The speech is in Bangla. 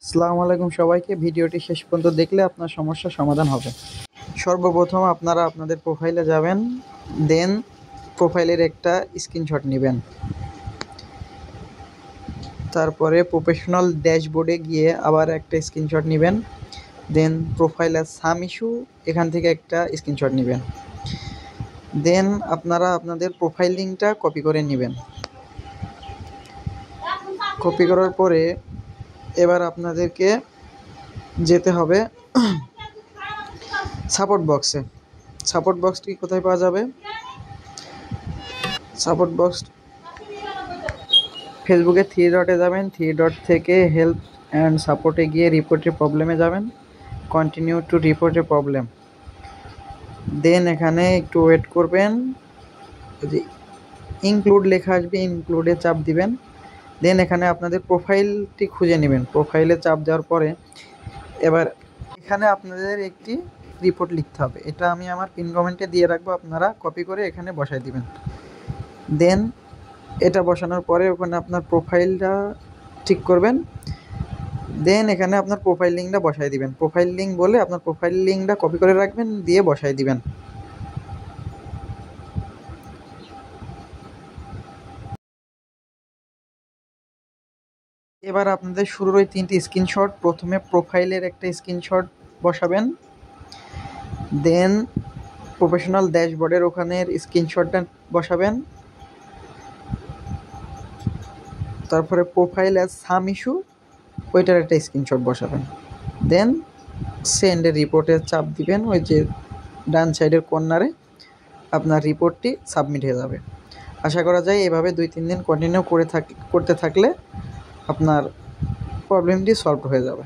আসসালামু আলাইকুম সবাইকে। ভিডিওটি শেষ পর্যন্ত দেখলে আপনার সমস্যার সমাধান হবে। সর্বপ্রথম আপনারা আপনাদের প্রোফাইলে যাবেন, দেন প্রোফাইলের একটা স্ক্রিনশট নেবেন। তারপরে প্রফেশনাল ড্যাশবোর্ডে গিয়ে আবার একটা স্ক্রিনশট নেবেন। দেন প্রোফাইলের সাম ইস্যু এখান থেকে একটা স্ক্রিনশট নেবেন। দেন আপনারা আপনাদের প্রোফাইল লিঙ্কটা কপি করে নেবেন। কপি করার পরে এবার আপনাদেরকে যেতে হবে সাপোর্ট বক্সে। সাপোর্ট বক্সটি কোথায় পাওয়া যাবে? সাপোর্ট বক্স ফেসবুকে 3 ডটে যাবেন, 3 ডট থেকে হেল্প অ্যান্ড সাপোর্টে গিয়ে রিপোর্টের প্রবলেমে যাবেন, কন্টিনিউ টু রিপোর্টের প্রবলেম। দেন এখানে একটু ওয়েট করবেন, যে ইনক্লুড লেখা আসবে, ইনক্লুডে চাপ দিবেন। দেন এখানে আপনাদের প্রোফাইলটি খুঁজে নেবেন। প্রোফাইলে চাপ দেওয়ার পরে এবার এখানে আপনাদের একটি রিপোর্ট লিখতে হবে। এটা আমি আমার পিন কমেন্টে দিয়ে রাখবো, আপনারা কপি করে এখানে বসাই দিবেন। দেন এটা বসানোর পরে ওখানে আপনার প্রোফাইলটা ঠিক করবেন। দেন এখানে আপনার প্রোফাইল লিঙ্কটা বসাই দিবেন। প্রোফাইল লিঙ্ক বলে আপনার প্রোফাইল লিঙ্কটা কপি করে রাখবেন, দিয়ে বসাই দিবেন। এবার আপনাদের শুরুর ওই 3টি স্ক্রিনশট, প্রথমে প্রোফাইলের একটা স্ক্রিনশট বসাবেন, দেন প্রফেশনাল ড্যাশবোর্ডের ওখানের স্ক্রিনশটটা বসাবেন, তারপরে প্রোফাইল অ্যাজ সাম ইস্যু ওইটার একটা স্ক্রিনশট বসাবেন। দেন সেন্ডের রিপোর্টে চাপ দিবেন, ওই যে ডান সাইডের কর্নারে আপনার রিপোর্টটি সাবমিট হয়ে যাবে। আশা করা যায় এভাবে 2-3 দিন কন্টিনিউ করতে থাকলে আপনার প্রবলেমটি সলভ হয়ে যাবে।